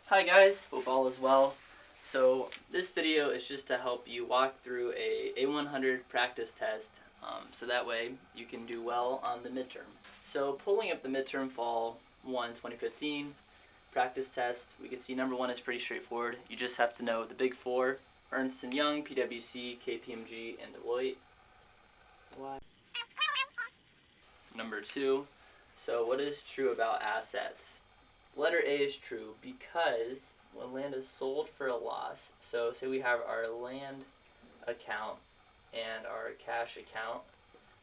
Hi guys, hope all is well. So this video is just to help you walk through a A100 practice test so that way you can do well on the midterm. So pulling up the midterm fall 1 2015 practice test, we can see number 1 is pretty straightforward. You just have to know the big four: Ernst & Young, PwC, KPMG, and Deloitte. Number 2, so what is true about assets? Letter A is true because when land is sold for a loss, so say we have our land account and our cash account.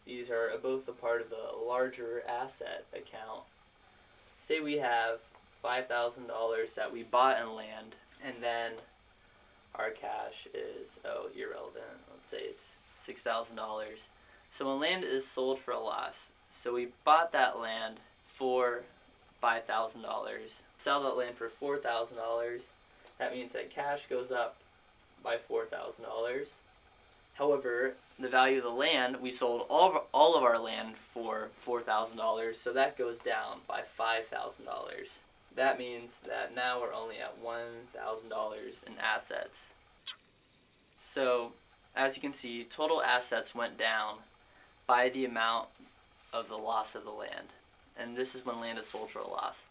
These are both a part of the larger asset account. Say we have $5,000 that we bought in land, and then our cash is, irrelevant. Let's say it's $6,000. So when land is sold for a loss, so we bought that land for $5,000, sell that land for $4,000, that means that cash goes up by $4,000. However, the value of the land, we sold all of our land for $4,000, so that goes down by $5,000. That means that now we're only at $1,000 in assets. So, as you can see, total assets went down by the amount of the loss of the land. And this is when land is sold for a loss.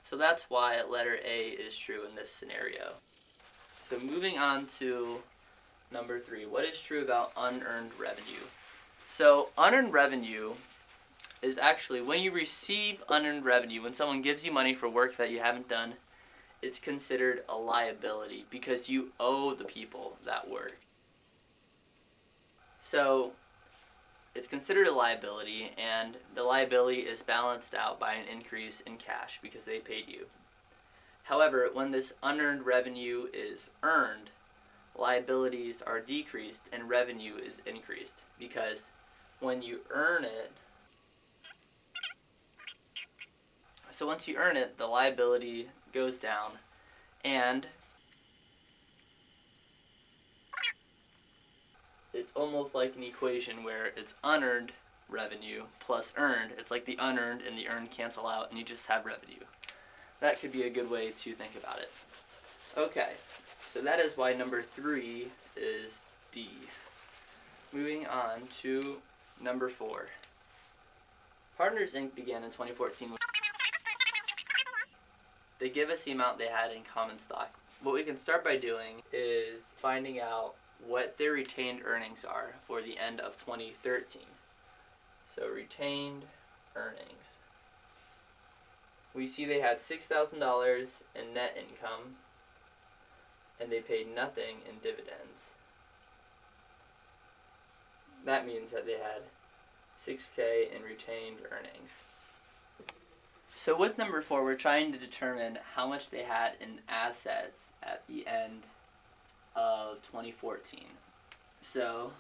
So that's why letter A is true in this scenario. So moving on to number 3, what is true about unearned revenue? So unearned revenue is actually when you receive unearned revenue, when someone gives you money for work that you haven't done, it's considered a liability because you owe the people that work. So it's considered a liability, and the liability is balanced out by an increase in cash because they paid you. However, when this unearned revenue is earned, liabilities are decreased and revenue is increased because when you earn it, so once you earn it, the liability goes down, and it's almost like an equation where it's unearned revenue plus earned. It's like the unearned and the earned cancel out and you just have revenue. That could be a good way to think about it. Okay, so that is why number 3 is D. Moving on to number 4. Partners Inc. began in 2014. They give us the amount they had in common stock. What we can start by doing is finding out what their retained earnings are for the end of 2013. So retained earnings. We see they had $6,000 in net income and they paid nothing in dividends. That means that they had $6,000 in retained earnings. So with number 4, we're trying to determine how much they had in assets at the end of 2014. So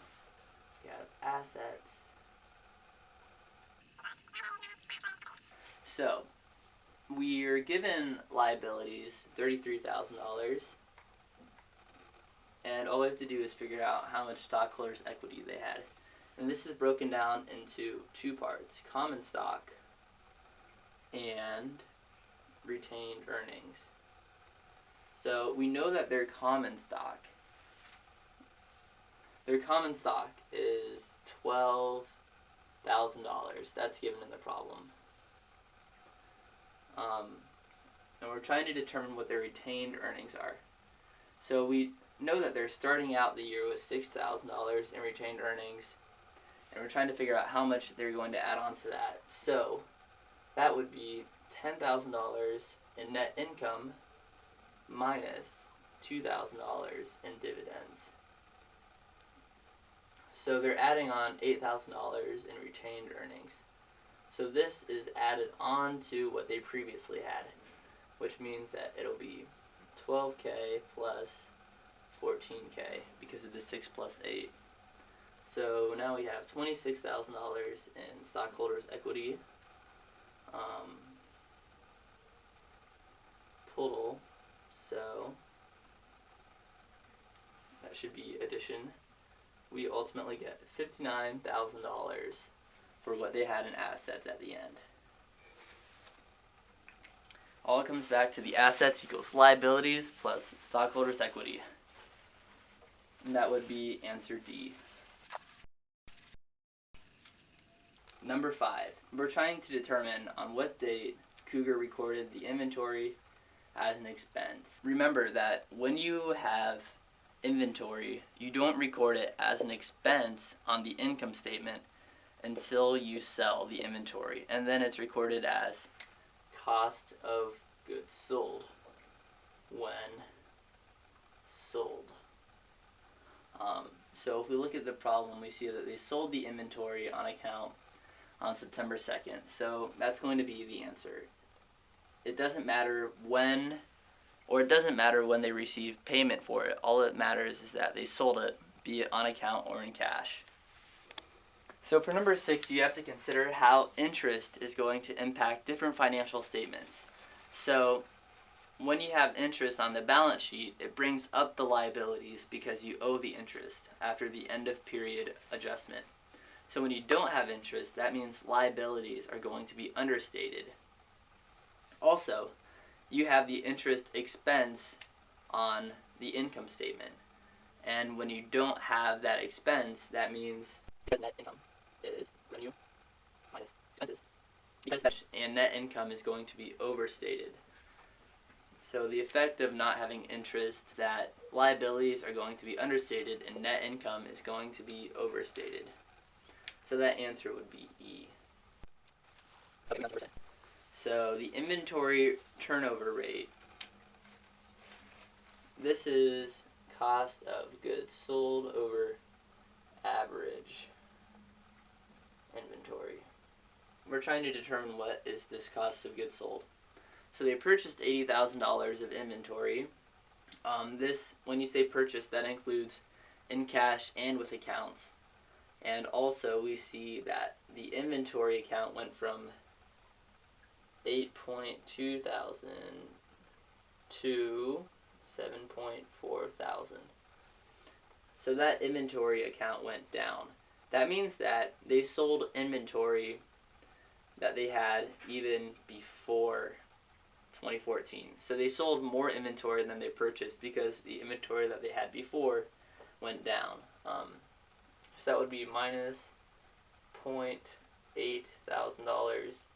we have assets. So we're given liabilities, $33,000, and all we have to do is figure out how much stockholders' equity they had. And this is broken down into 2 parts: common stock and retained earnings. So we know that their common stock is $12,000. That's given in the problem. And we're trying to determine what their retained earnings are. So we know that they're starting out the year with $6,000 in retained earnings, and we're trying to figure out how much they're going to add on to that. So that would be $10,000 in net income minus $2,000 in dividends. So they're adding on $8,000 in retained earnings. So this is added on to what they previously had, which means that it'll be $12,000 plus $14,000 because of the 6 plus 8. So now we have $26,000 in stockholders' equity. Total, so that should be addition. We ultimately get $59,000 for what they had in assets at the end. all comes back to the assets equals liabilities plus stockholders' equity. And that would be answer D. Number 5, we're trying to determine on what date Cougar recorded the inventory as an expense. Remember that when you have inventory, you don't record it as an expense on the income statement until you sell the inventory, and then it's recorded as cost of goods sold when sold. So if we look at the problem, we see that they sold the inventory on account on September 2nd. So that's going to be the answer. It doesn't matter when, or it doesn't matter when they receive payment for it. All that matters is that they sold it, be it on account or in cash. So for number 6, you have to consider how interest is going to impact different financial statements. So when you have interest on the balance sheet, it brings up the liabilities because you owe the interest after the end of period adjustment. So when you don't have interest, that means liabilities are going to be understated. Also, you have the interest expense on the income statement. And when you don't have that expense, that means net income is revenue minus expenses. And net income is going to be overstated. So the effect of not having interest, that liabilities are going to be understated and net income is going to be overstated. So that answer would be E. So the inventory turnover rate, this is cost of goods sold over average inventory. We're trying to determine what is this cost of goods sold. So they purchased $80,000 of inventory. This, when you say purchase, that includes in cash and with accounts. And also we see that the inventory account went from $8.2 thousand to $7.4 thousand. So that inventory account went down. That means that they sold inventory that they had even before 2014. So they sold more inventory than they purchased because the inventory that they had before went down. So that would be minus $0.8 thousand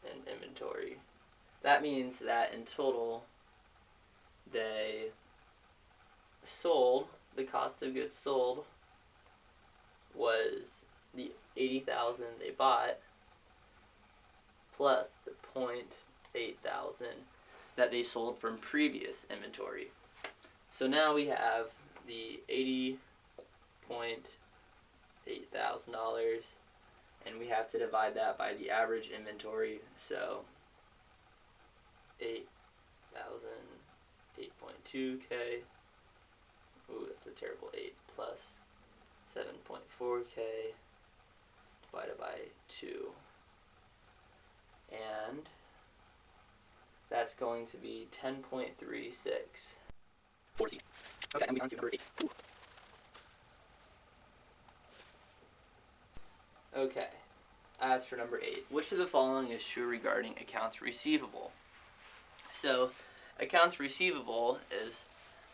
in inventory. That means that in total they sold, the cost of goods sold was the $80,000 they bought plus the $0.8 thousand that they sold from previous inventory. So now we have the $80.8 thousand, and we have to divide that by the average inventory. So 8,000, 8.2K. Ooh, that's a terrible 8 plus 7.4K divided by 2. And that's going to be 10.36. 4C. Okay, and we on to number 8. Whew. Okay, as for number 8, which of the following is true regarding accounts receivable? So, accounts receivable is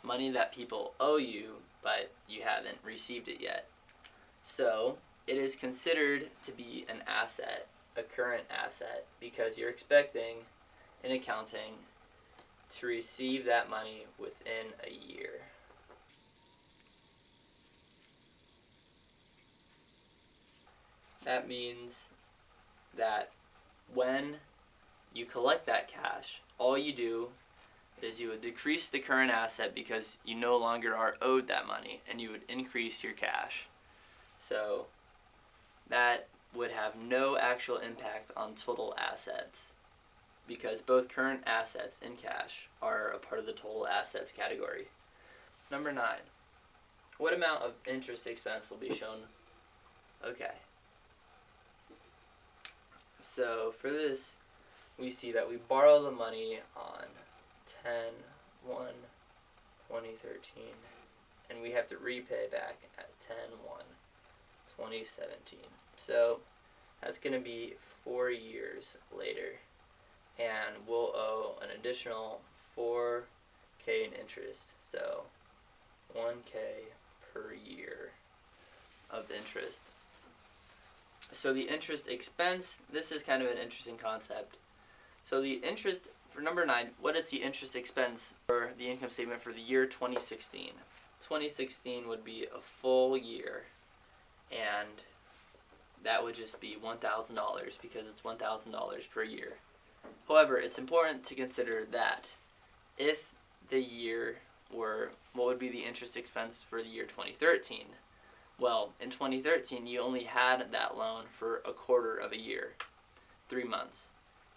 money that people owe you, but you haven't received it yet. So, it is considered to be an asset, a current asset, because you're expecting in accounting to receive that money within a year. That means that when you collect that cash, all you do is you would decrease the current asset because you no longer are owed that money, and you would increase your cash. So that would have no actual impact on total assets because both current assets and cash are a part of the total assets category. Number 9, what amount of interest expense will be shown? Okay. So for this, we see that we borrow the money on 10/1/2013, and we have to repay back at 10/1/2017. So that's going to be 4 years later. and we'll owe an additional $4K in interest. So $1K per year of interest. So the interest expense, this is kind of an interesting concept. So the interest, for number 9, what is the interest expense for the income statement for the year 2016? 2016 would be a full year, and that would just be $1,000 because it's $1,000 per year. However, it's important to consider that if the year were, what would be the interest expense for the year 2013? Well, in 2013, you only had that loan for a quarter of a year, 3 months.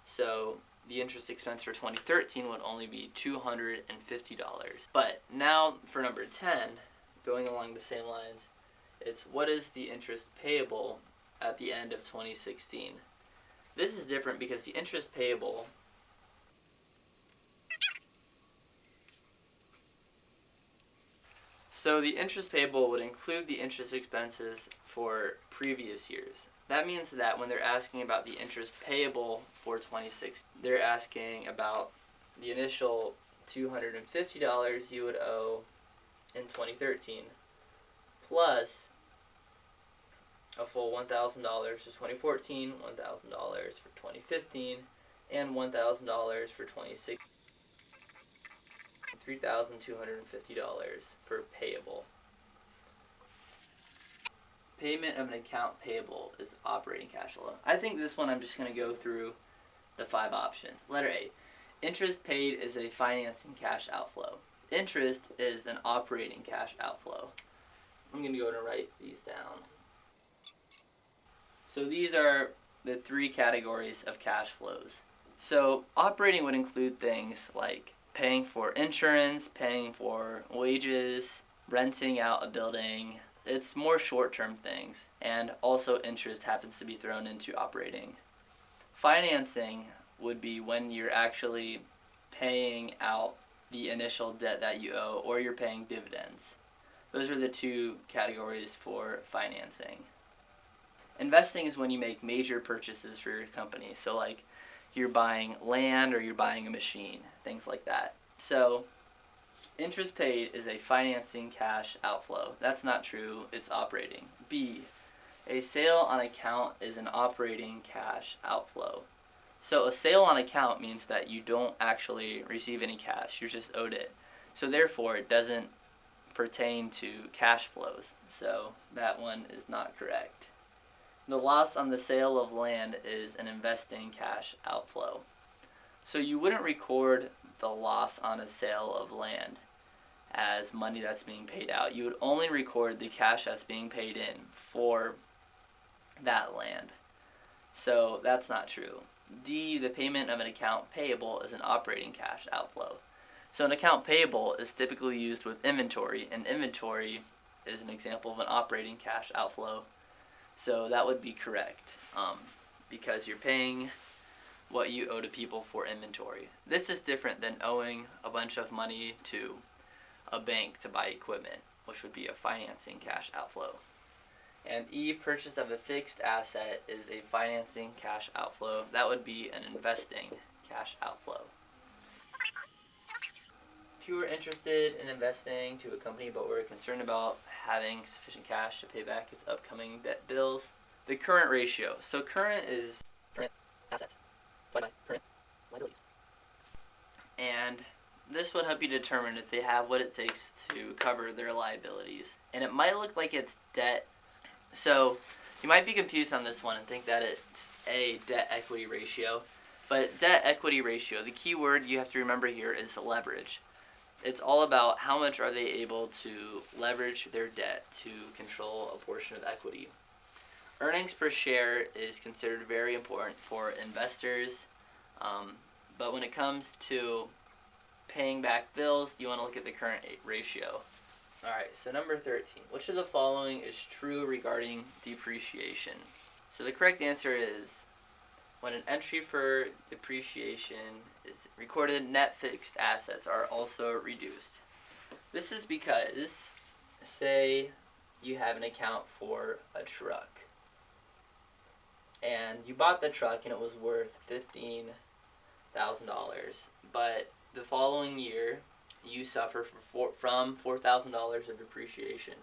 So the interest expense for 2013 would only be $250. But now for number 10, going along the same lines, it's what is the interest payable at the end of 2016? This is different because the interest payable the interest payable would include the interest expenses for previous years. That means that when they're asking about the interest payable for 2016, they're asking about the initial $250 you would owe in 2013, plus a full $1,000 for 2014, $1,000 for 2015, and $1,000 for 2016. $3,250 for payable. Payment of an account payable is operating cash flow. I think this one I'm just going to go through the 5 options. Letter A. Interest paid is a financing cash outflow. Interest is an operating cash outflow. I'm going to go and write these down. So these are the 3 categories of cash flows. So operating would include things like paying for insurance, paying for wages, renting out a building. It's more short-term things, and also interest happens to be thrown into operating. Financing would be when you're actually paying out the initial debt that you owe, or you're paying dividends. Those are the 2 categories for financing. Investing is when you make major purchases for your company. So like you're buying land or you're buying a machine, things like that. So interest paid is a financing cash outflow. That's not true, it's operating. B, a sale on account is an operating cash outflow. So a sale on account means that you don't actually receive any cash, you're just owed it. So therefore it doesn't pertain to cash flows. So that one is not correct. The loss on the sale of land is an investing cash outflow. So you wouldn't record the loss on a sale of land as money that's being paid out. You would only record the cash that's being paid in for that land. So that's not true. D, the payment of an account payable is an operating cash outflow. So an account payable is typically used with inventory, and inventory is an example of an operating cash outflow. So that would be correct, because you're paying what you owe to people for inventory. This is different than owing a bunch of money to a bank to buy equipment, which would be a financing cash outflow. And E, purchase of a fixed asset is a financing cash outflow. That would be an investing cash outflow. If you were interested in investing to a company but were concerned about having sufficient cash to pay back its upcoming debt bills, the current ratio. So current is current assets divided by current liabilities. And this would help you determine if they have what it takes to cover their liabilities. And it might look like it's debt. So you might be confused on this one and think that it's a debt equity ratio. But debt equity ratio, the key word you have to remember here is leverage. It's all about how much are they able to leverage their debt to control a portion of equity. Earnings per share is considered very important for investors, but when it comes to paying back bills, you want to look at the current ratio. Alright, so number 13. Which of the following is true regarding depreciation? So the correct answer is when an entry for depreciation is recorded, net fixed assets are also reduced. This is because, say you have an account for a truck, and you bought the truck and it was worth $15,000. but the following year you suffer from $4,000 of depreciation.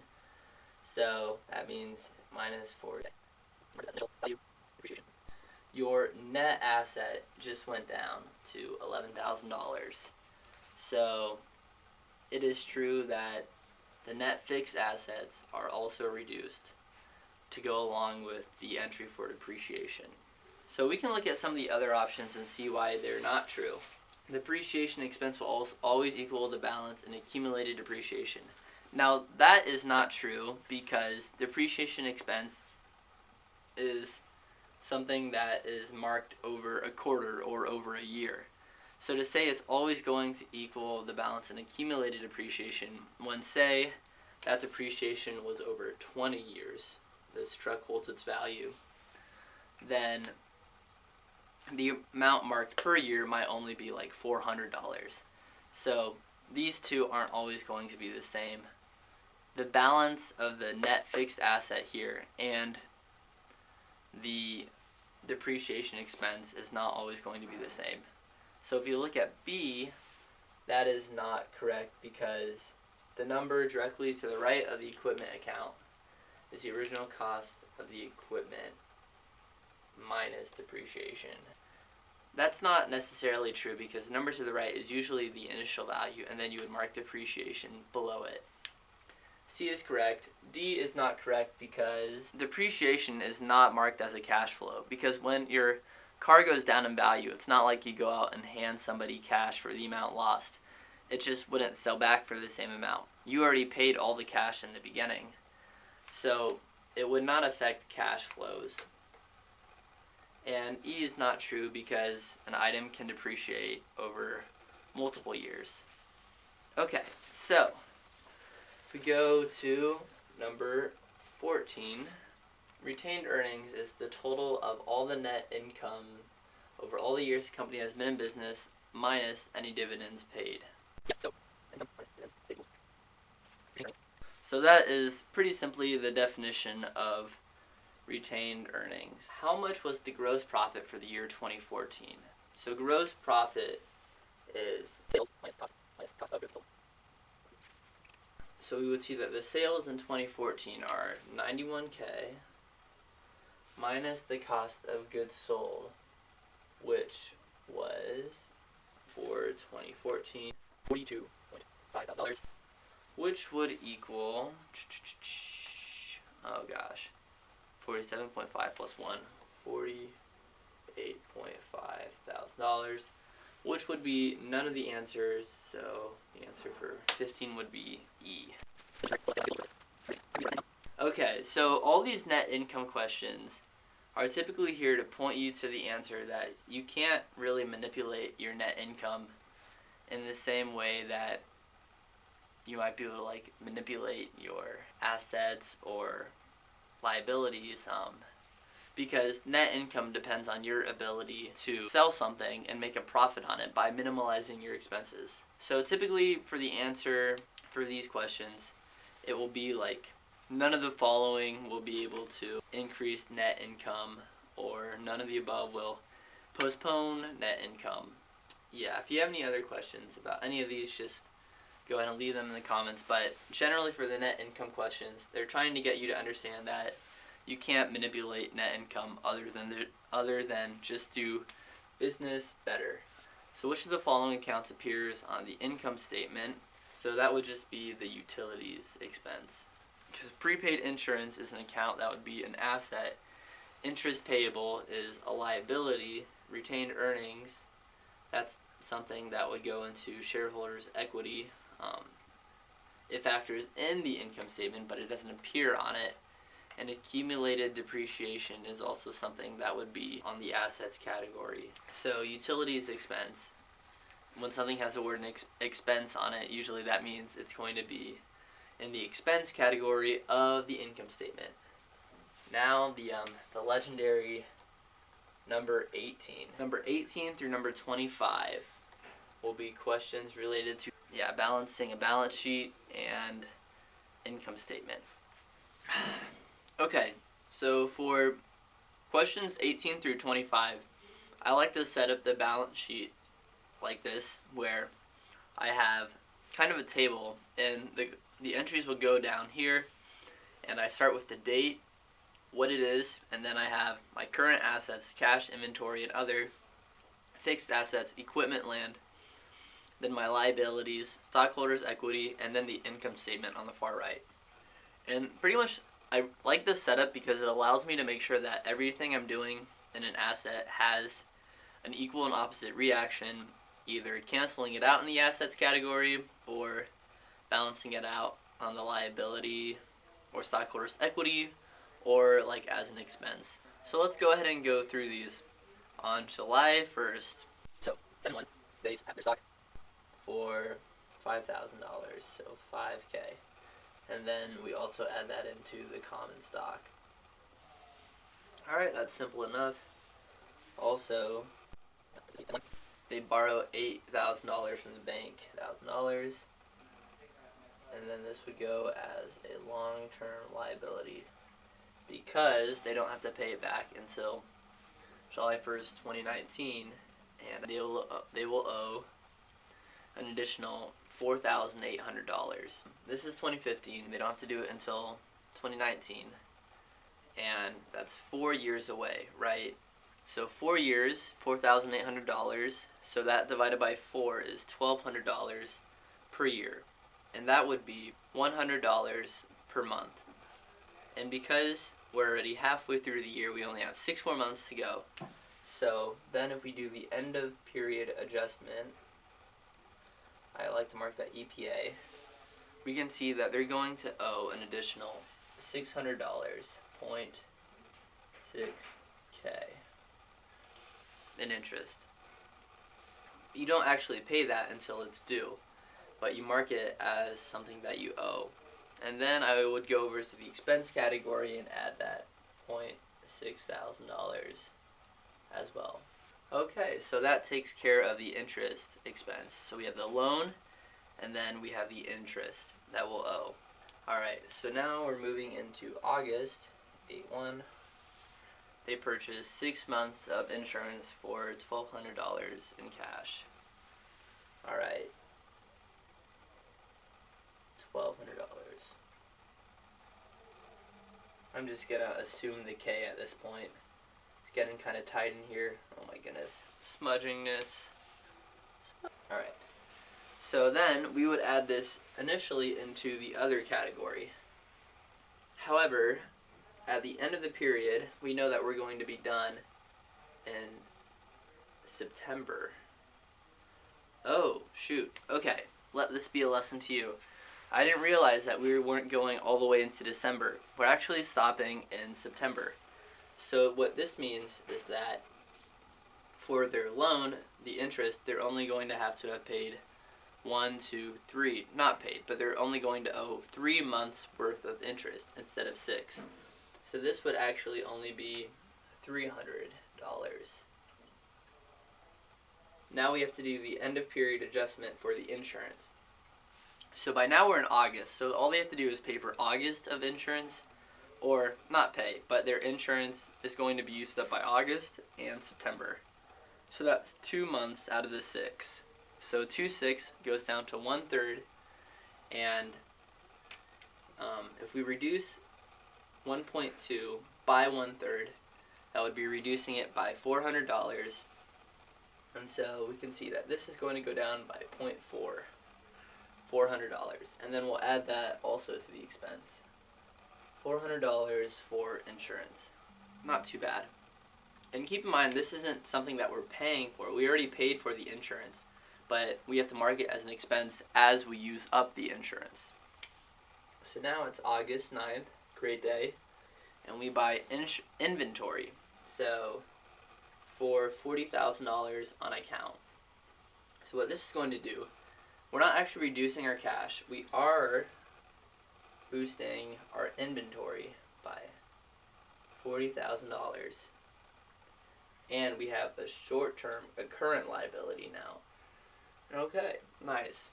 So that means minus 4 depreciation. Your net asset just went down to $11,000. So it is true that the net fixed assets are also reduced to go along with the entry for depreciation. So we can look at some of the other options and see why they're not true. Depreciation expense will always equal the balance in accumulated depreciation. Now that is not true because depreciation expense is something that is marked over a quarter or over a year. So to say it's always going to equal the balance in accumulated depreciation, when say that depreciation was over 20 years, this truck holds its value, then the amount marked per year might only be like $400. So these two aren't always going to be the same. The balance of the net fixed asset here and the depreciation expense is not always going to be the same. So if you look at B, that is not correct because the number directly to the right of the equipment account is the original cost of the equipment minus depreciation. That's not necessarily true because the number to the right is usually the initial value and then you would mark depreciation below it. C is correct. D is not correct because depreciation is not marked as a cash flow, because when your car goes down in value, it's not like you go out and hand somebody cash for the amount lost. It just wouldn't sell back for the same amount. You already paid all the cash in the beginning, so it would not affect cash flows. And E is not true because an item can depreciate over multiple years. Okay, so if we go to number 14, retained earnings is the total of all the net income over all the years the company has been in business minus any dividends paid. So that is pretty simply the definition of retained earnings. How much was the gross profit for the year 2014? So gross profit is sales minus cost of goods sold. So we would see that the sales in 2014 are $91K minus the cost of goods sold, which was for 2014 $42,500, which would equal 47.5 plus 1, $48.5 thousand, which would be none of the answers, so the answer for 15 would be E. Okay, so all these net income questions are typically here to point you to the answer that you can't really manipulate your net income in the same way that you might be able to like manipulate your assets or liabilities, because net income depends on your ability to sell something and make a profit on it by minimalizing your expenses. So typically for the answer for these questions, it will be like none of the following will be able to increase net income, or none of the above will postpone net income. Yeah, if you have any other questions about any of these, just go ahead and leave them in the comments. But generally for the net income questions, they're trying to get you to understand that you can't manipulate net income other than just do business better. So which of the following accounts appears on the income statement? So that would just be the utilities expense. Because prepaid insurance is an account that would be an asset. Interest payable is a liability. Retained earnings, that's something that would go into shareholders' equity. It factors in the income statement, but it doesn't appear on it. And accumulated depreciation is also something that would be on the assets category. So utilities expense, when something has the word expense on it, usually that means it's going to be in the expense category of the income statement. Now the legendary number 18. Number 18 through number 25 will be questions related to balancing a balance sheet and income statement. Okay, so for questions 18 through 25, I like to set up the balance sheet like this, where I have kind of a table, and the entries will go down here, and I start with the date, what it is, and then I have my current assets, cash, inventory, and other fixed assets, equipment, land, then my liabilities, stockholders' equity, and then the income statement on the far right. And pretty much I like this setup because it allows me to make sure that everything I'm doing in an asset has an equal and opposite reaction, either canceling it out in the assets category or balancing it out on the liability or stockholders' equity, or like as an expense. So let's go ahead and go through these. On July 1st, so 7-1, they have their stock for $5,000, so $5K. And then we also add that into the common stock. Alright, that's simple enough. Also, they borrow $8,000 from the bank, $1,000. And then this would go as a long-term liability because they don't have to pay it back until July 1st, 2019, and they will owe an additional $4,800. This is 2015. They don't have to do it until 2019, and that's 4 years away, right? So 4 years, $4,800. So that divided by 4 is $1,200 per year, and that would be $100 per month. And because we're already halfway through the year, we only have 6 more months to go. So then if we do the end of period adjustment, I like to mark that EPA, we can see that they're going to owe an additional $600, 0.6K in interest. You don't actually pay that until it's due, but you mark it as something that you owe. And then I would go over to the expense category and add that $6,000 as well. Okay, so that takes care of the interest expense. So we have the loan, and then we have the interest that we'll owe. Alright, so now we're moving into August, 8-1. They purchased 6 months of insurance for $1,200 in cash. Alright, $1,200. I'm just gonna assume the K at this point. It's getting kind of tight in here. Oh my goodness. Smudgingness. Alright. So then we would add this initially into the other category. However, at the end of the period, we know that we're going to be done in September. Oh, shoot. Okay. Let this be a lesson to you. I didn't realize that we weren't going all the way into December. We're actually stopping in September. So what this means is that for their loan, the interest, they're only going to have paid 1, 2, 3, not paid, but they're only going to owe 3 months worth of interest instead of 6. So this would actually only be $300. Now we have to do the end of period adjustment for the insurance. So by now we're in August, so all they have to do is pay for August of insurance, or not pay, but their insurance is going to be used up by August and September. So that's 2 months out of the 6. So 2/6 goes down to 1/3, and if we reduce 1.2 by 1/3, that would be reducing it by $400, and so we can see that this is going to go down by 0.4. $400, and then we'll add that also to the expense. $400 for insurance. Not too bad. And keep in mind, this isn't something that we're paying for. We already paid for the insurance, but we have to mark it as an expense as we use up the insurance. So now it's August 9th, great day, and we buy inventory. So for $40,000 on account. So what this is going to do, we're not actually reducing our cash. We are boosting our inventory by $40,000. And we have a current liability now. Okay, nice.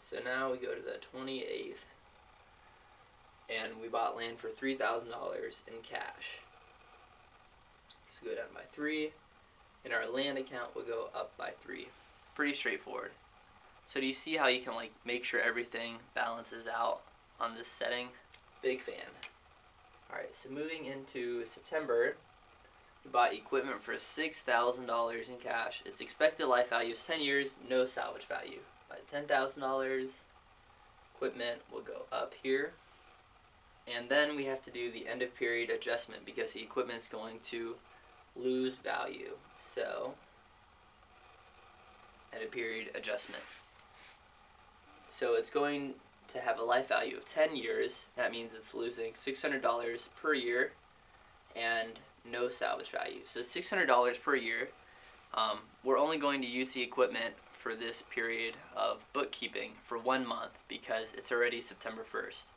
So now we go to the 28th, and we bought land for $3,000 in cash. So go down by 3, and our land account will go up by 3. Pretty straightforward. So do you see how you can like make sure everything balances out on this setting? Big fan. Alright, so moving into September, we bought equipment for $6,000 in cash. Its expected life value is 10 years, no salvage value. By $10,000, equipment will go up here. And then we have to do the end of period adjustment because the equipment is going to lose value. So, end of period adjustment. So it's going to have a life value of 10 years. That means it's losing $600 per year and no salvage value. So $600 per year. We're only going to use the equipment for this period of bookkeeping for 1 month because it's already September 1st.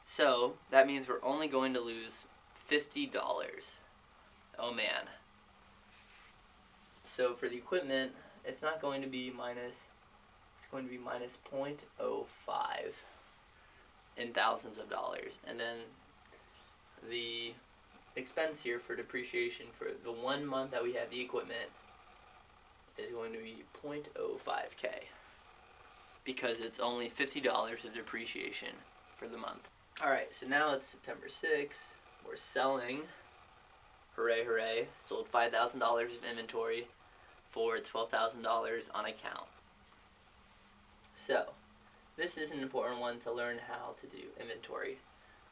So that means we're only going to lose $50. Oh man. So for the equipment, it's not going to be minus, it's going to be minus 0.05 in thousands of dollars. And then the expense here for depreciation for the 1 month that we have the equipment is going to be 0.05K because it's only $50 of depreciation for the month. Alright, so now it's September 6th. We're selling. Hooray, hooray. Sold $5,000 of inventory for $12,000 on account. So, this is an important one to learn how to do inventory.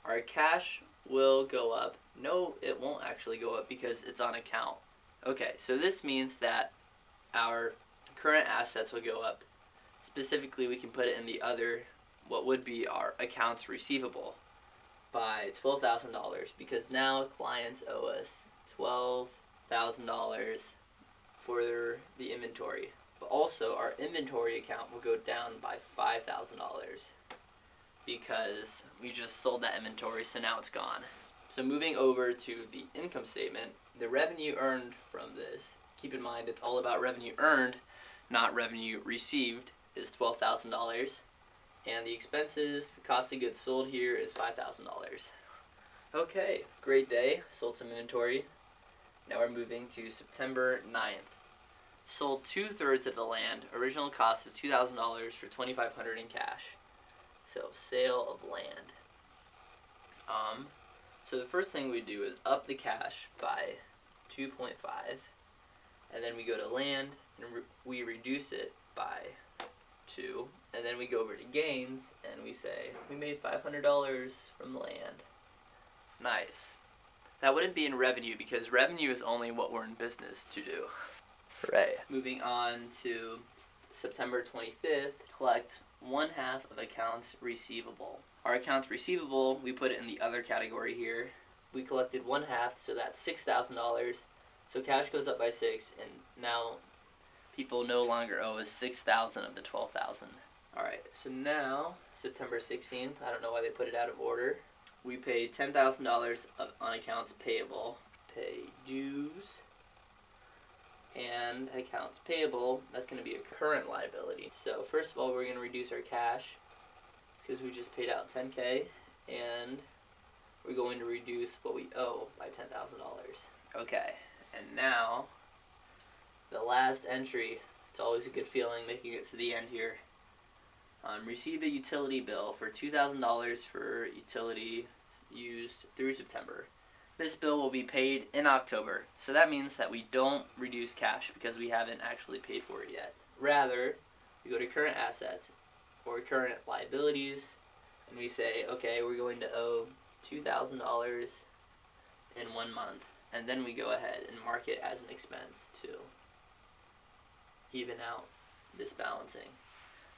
Our cash will go up. No, it won't actually go up because it's on account. Okay, so this means that our current assets will go up. Specifically, we can put it in the other, what would be our accounts receivable, by $12,000 because now clients owe us $12,000 for the inventory. But also our inventory account will go down by $5,000 because we just sold that inventory, so now it's gone. So moving over to the income statement, the revenue earned from this, keep in mind it's all about revenue earned, not revenue received, is $12,000. And the expenses, the cost of goods sold here is $5,000. Okay, great day. Sold some inventory. Now we're moving to September 9th. Sold 2/3 of the land. Original cost of $2,000 for $2,500 in cash. So sale of land. So the first thing we do is up the cash by 2.5, and then we go to land and we reduce it by 2, and then we go over to gains and we say we made $500 from the land. Nice. That wouldn't be in revenue because revenue is only what we're in business to do. Hooray. Moving on to September 25th, collect 1/2 of accounts receivable. Our accounts receivable, we put it in the other category here. We collected 1/2, so that's $6,000. So cash goes up by 6, and now people no longer owe us $6,000 of the $12,000. Alright, so now, September 16th, I don't know why they put it out of order. We paid $10,000 on accounts payable. Pay dues. And accounts payable, that's going to be a current liability. So first of all, we're going to reduce our cash because we just paid out $10K, and we're going to reduce what we owe by $10,000. Okay, and now the last entry. It's always a good feeling making it to the end here. Received a utility bill for $2,000 for utility used through September. This bill will be paid in October, so that means that we don't reduce cash because we haven't actually paid for it yet. Rather, we go to current assets or current liabilities, and we say, okay, we're going to owe $2,000 in 1 month, and then we go ahead and mark it as an expense to even out this balancing.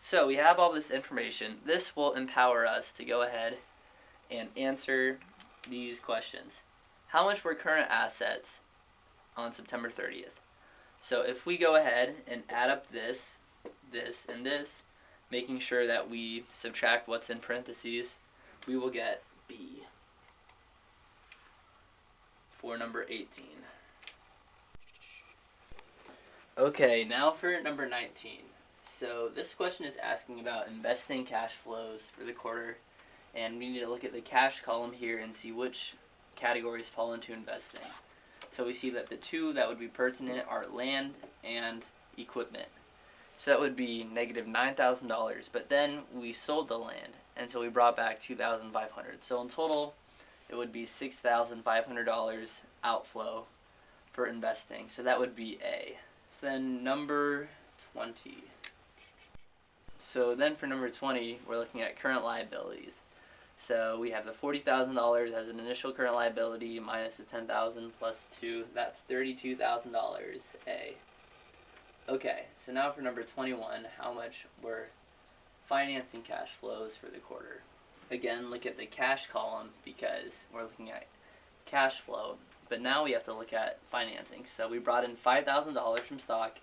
So we have all this information. This will empower us to go ahead and answer these questions. How much were current assets on September 30th? So if we go ahead and add up this, and this, making sure that we subtract what's in parentheses, we will get B for number 18. Okay, now for number 19. So this question is asking about investing cash flows for the quarter, and we need to look at the cash column here and see which categories fall into investing. So we see that the two that would be pertinent are land and equipment. So that would be negative $9,000, but then we sold the land, and so we brought back $2,500. So in total, it would be $6,500 outflow for investing. So that would be A. So then number 20. So then for number 20, we're looking at current liabilities. So we have the $40,000 as an initial current liability minus the $10,000 plus 2. That's $32,000 A. Okay, so now for number 21, how much were financing cash flows for the quarter? Again, look at the cash column because we're looking at cash flow. But now we have to look at financing. So we brought in $5,000 from stock,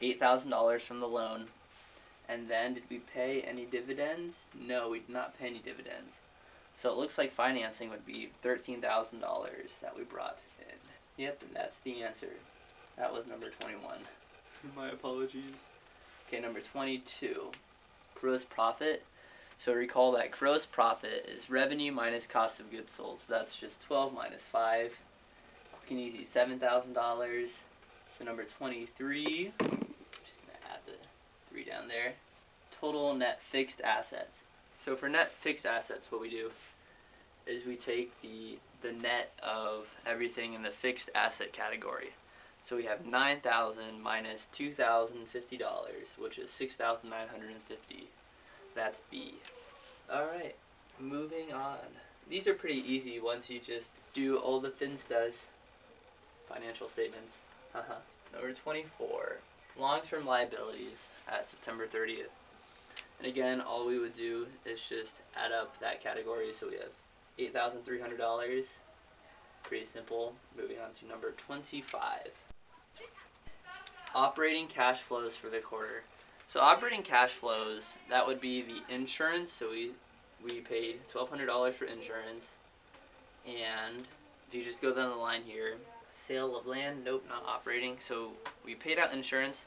$8,000 from the loan, and then did we pay any dividends? No, we did not pay any dividends. So it looks like financing would be $13,000 that we brought in. Yep, and that's the answer. That was number 21. My apologies. Okay, number 22, gross profit. So recall that gross profit is revenue minus cost of goods sold. So that's just 12 minus 5. Quick and easy, $7,000. So number 23, I'm just going to add the 3 down there. Total net fixed assets. So for net fixed assets, what we do is we take the net of everything in the fixed asset category. So we have $9,000 minus $2,050, which is $6,950. That's B. Alright, moving on. These are pretty easy once you just do all the finstas. Financial statements. Number 24, long-term liabilities at September 30th. And again, all we would do is just add up that category. So we have $8,300. Pretty simple. Moving on to number 25. Operating cash flows for the quarter. So operating cash flows, that would be the insurance. So we paid $1,200 for insurance. And if you just go down the line here, sale of land, nope, not operating. So we paid out insurance,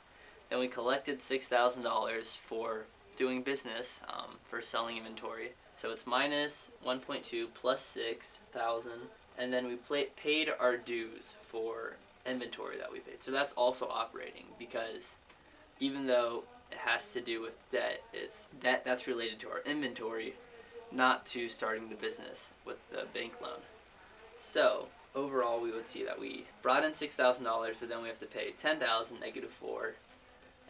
then we collected $6,000 for doing business, for selling inventory. So it's minus 1.2 plus 6,000, and then we paid our dues for inventory that we paid. So that's also operating, because even though it has to do with debt, it's debt that's related to our inventory, not to starting the business with the bank loan. So overall, we would see that we brought in $6,000, but then we have to pay $10,000, negative 4,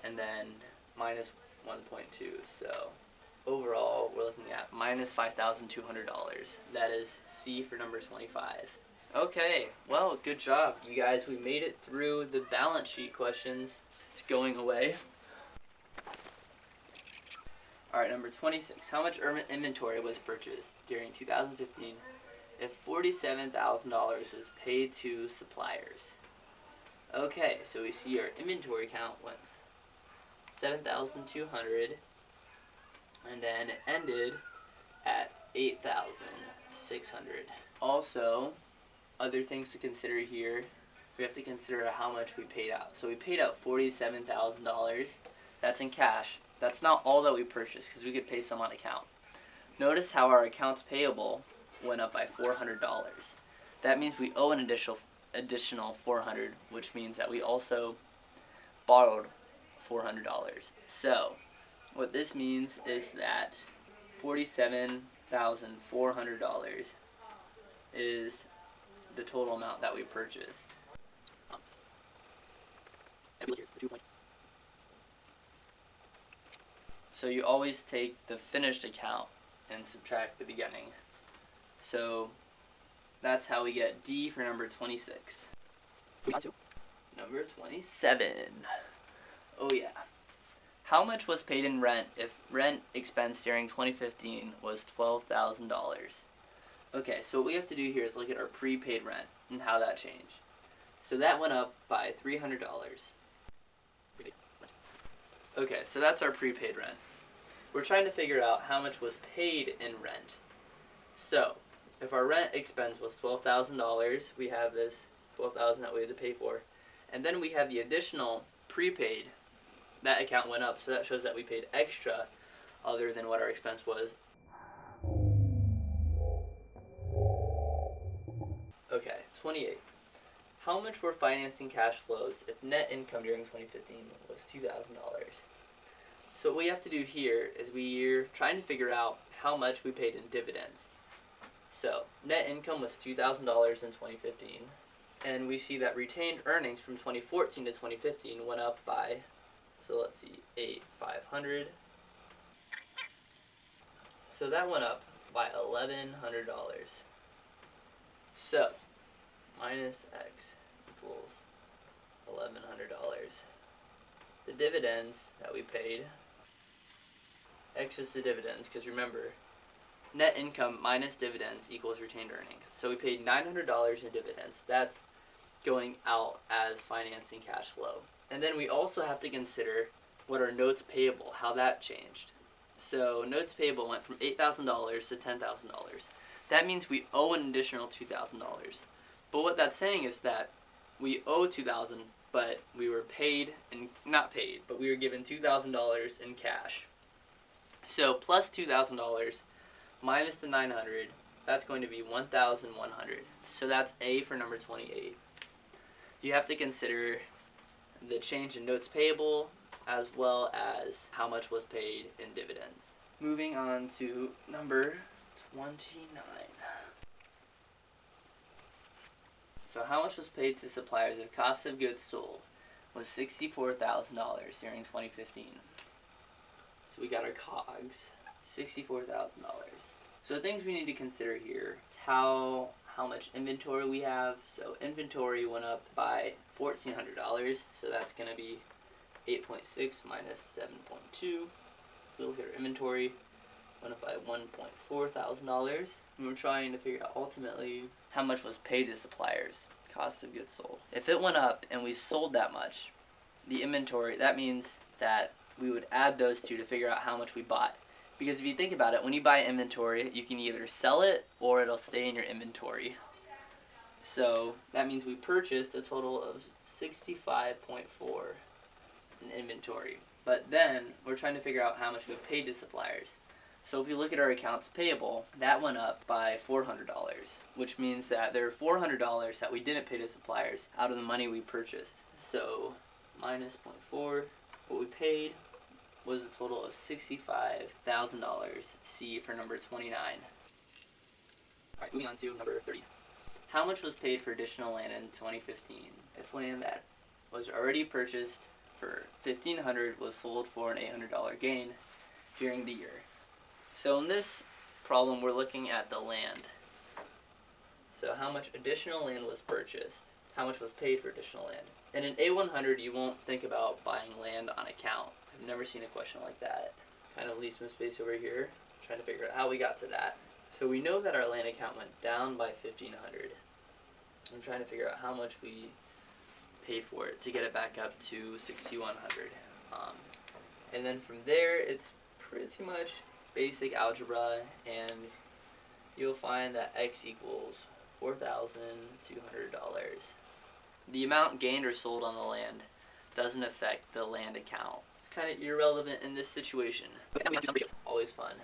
and then minus 1.2. So overall, we're looking at minus $5,200. That is C for number 25. Okay, well, good job, you guys. We made it through the balance sheet questions. It's going away. Alright, number 26. How much inventory was purchased during 2015 if $47,000 was paid to suppliers? Okay, so we see our inventory count went 7,200, and then it ended at 8,600. Also, other things to consider here, we have to consider how much we paid out. So we paid out $47,000. That's in cash. That's not all that we purchased, because we could pay some on account. Notice how our accounts payable went up by $400. That means we owe an additional $400, which means that we also borrowed $400. So what this means is that $47,400 is the total amount that we purchased. So you always take the finished account and subtract the beginning. So that's how we get D for number 26. Number 27. Oh yeah. How much was paid in rent if rent expense during 2015 was $12,000? Okay, so what we have to do here is look at our prepaid rent and how that changed. So that went up by $300. Okay, so that's our prepaid rent. We're trying to figure out how much was paid in rent. So, if our rent expense was $12,000, we have this $12,000 that we had to pay for. And then we have the additional prepaid. That account went up, so that shows that we paid extra other than what our expense was. Okay, 28. How much were financing cash flows if net income during 2015 was $2,000? So what we have to do here is we're trying to figure out how much we paid in dividends. So net income was $2,000 in 2015, and we see that retained earnings from 2014 to 2015 went up by, so let's see, 8,500. So that went up by $1,100. So minus X equals $1,100. The dividends that we paid, X is the dividends, because remember, net income minus dividends equals retained earnings. So we paid $900 in dividends. That's going out as financing cash flow. And then we also have to consider what our notes payable, how that changed. So notes payable went from $8,000 to $10,000. That means we owe an additional $2,000. But what that's saying is that we owe $2,000, but we were paid, and not paid, but we were given $2,000 in cash. So plus $2,000 minus the 900, that's going to be 1,100. So that's A for number 28. You have to consider the change in notes payable as well as how much was paid in dividends. Moving on to number 29. So how much was paid to suppliers of cost of goods sold was $64,000 during 2015. So we got our COGS, $64,000. So things we need to consider here is how much inventory we have. So inventory went up by $1,400, so that's going to be 8.6 minus 7.2. We look at our inventory, went up by $1.4 thousand, and we're trying to figure out ultimately how much was paid to suppliers, cost of goods sold. If it went up and we sold that much, the inventory, that means that we would add those two to figure out how much we bought. Because if you think about it, when you buy inventory, you can either sell it or it'll stay in your inventory. So that means we purchased a total of 65.4 in inventory. But then we're trying to figure out how much we paid to suppliers. So if you look at our accounts payable, that went up by $400, which means that there are $400 that we didn't pay to suppliers out of the money we purchased. So minus 0.4, what we paid was a total of $65,000. C for number 29. Alright, moving on to number 30. How much was paid for additional land in 2015 if land that was already purchased for $1,500 was sold for an $800 gain during the year? So in this problem, we're looking at the land. So how much additional land was purchased? How much was paid for additional land? In an A100, you won't think about buying land on account. I've never seen a question like that. Kind of leaves some space over here. Trying to figure out how we got to that. So we know that our land account went down by $1,500. I'm trying to figure out how much we paid for it to get it back up to $6,100. And then from there, it's pretty much basic algebra, and you'll find that x equals $4,200. The amount gained or sold on the land doesn't affect the land account. It's kind of irrelevant in this situation. Always fun.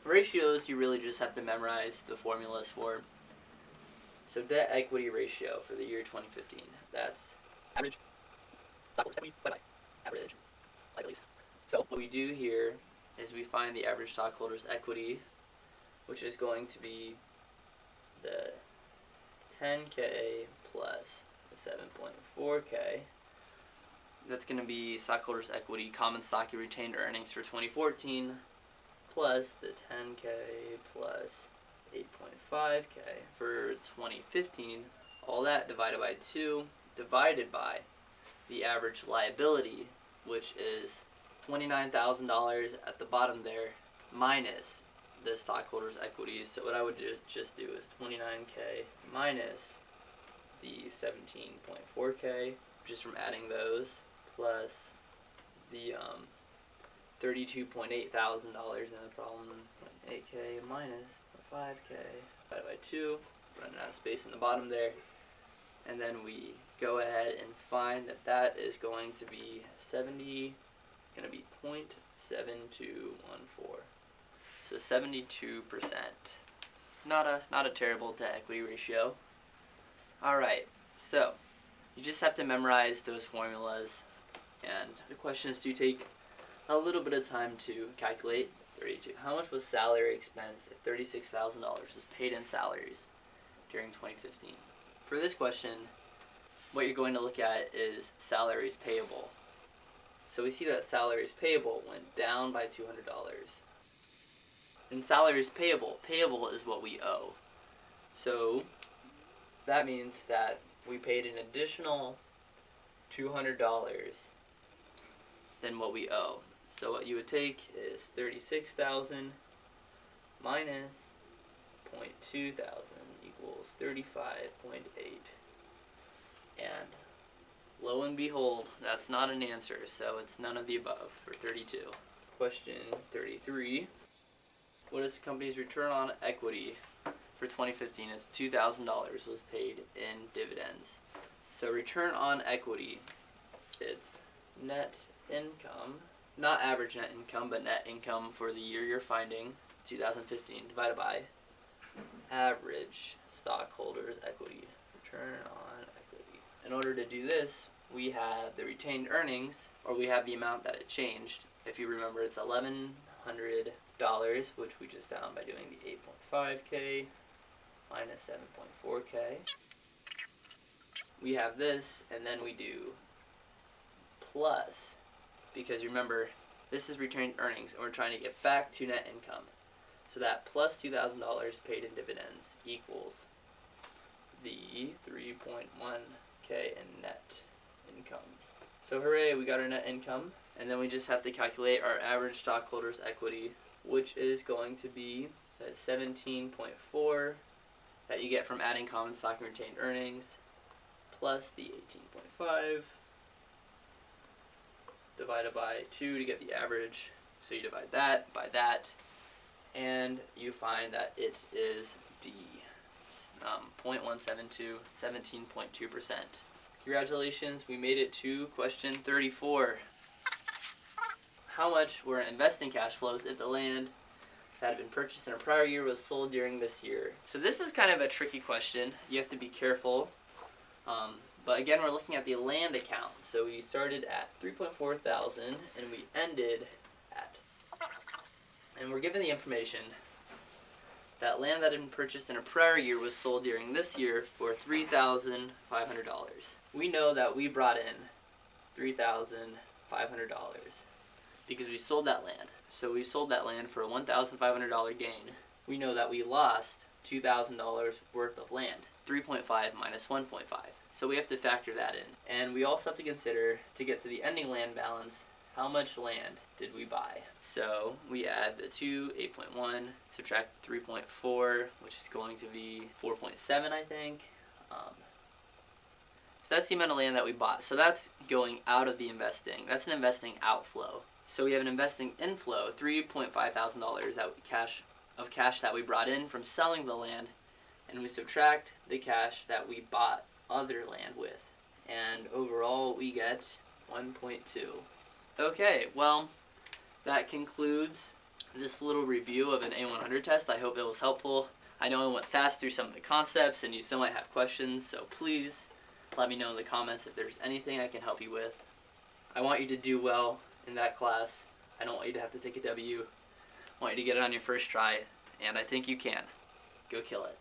Ratios, you really just have to memorize the formulas for. So debt equity ratio for the year 2015. That's average stockholders' equity divided by average liabilities. So what we do here is we find the average stockholders' equity, which is going to be the 10K plus the 7.4K. That's going to be stockholders' equity, common stock and retained earnings for 2014, plus the 10K plus 8.5K for 2015. All that divided by 2, divided by the average liability, which is $29,000 at the bottom there, minus the stockholders' equity. So what I would just do is 29K minus the 17.4K, just from adding those, plus the $32.8 thousand in the problem, 8K minus 5K divided by 2, running out of space in the bottom there, and then we go ahead and find that that is going to be 70. It's going to be 0.7214. So 72%. Not a terrible debt equity ratio. Alright, so you just have to memorize those formulas, and the questions do take a little bit of time to calculate. 32. How much was salary expense if $36,000 was paid in salaries during 2015? For this question, what you're going to look at is salaries payable. So we see that salaries payable went down by $200. And salaries payable is what we owe. So that means that we paid an additional $200 than what we owe. So what you would take is 36,000 minus 0.2 thousand equals 35.8. And lo and behold, that's not an answer, so it's none of the above for 32. Question 33. What is the company's return on equity for 2015 as $2,000 was paid in dividends? So return on equity, it's net income, not average net income, but net income for the year you're finding, 2015, divided by average stockholders' equity. Return on equity. In order to do this, we have the retained earnings, or we have the amount that it changed. If you remember, it's $1,100, which we just found by doing the 8.5K minus 7.4K. We have this, and then we do plus, because remember, this is retained earnings, and we're trying to get back to net income. So that plus $2,000 paid in dividends equals the 3.1K in net income. So hooray, we got our net income, and then we just have to calculate our average stockholders' equity, which is going to be that 17.4 that you get from adding common stock and retained earnings, plus the 18.5 divided by 2 to get the average. So you divide that by that, and you find that it is D, 0.172, 17.2%. Congratulations, we made it to question 34. How much were investing cash flows if the land that had been purchased in a prior year was sold during this year? So this is kind of a tricky question. You have to be careful. But again, we're looking at the land account. So we started at 3.4 thousand and we ended at, and we're given the information that land that had been purchased in a prior year was sold during this year for $3,500. We know that we brought in $3,500 because we sold that land. So we sold that land for a $1,500 gain. We know that we lost $2,000 worth of land. 3.5 minus 1.5. So we have to factor that in. And we also have to consider, to get to the ending land balance, how much land did we buy? So we add the 2, 8.1, subtract 3.4, which is going to be 4.7, I think. So that's the amount of land that we bought. So that's going out of the investing. That's an investing outflow. So we have an investing inflow, $3.5 thousand of cash that we brought in from selling the land, and we subtract the cash that we bought other land with. And overall we get 1.2. Okay, well, that concludes this little review of an A100 test. I hope it was helpful. I know I went fast through some of the concepts and you still might have questions, so please let me know in the comments if there's anything I can help you with. I want you to do well in that class. I don't want you to have to take a W. I want you to get it on your first try, and I think you can. Go kill it.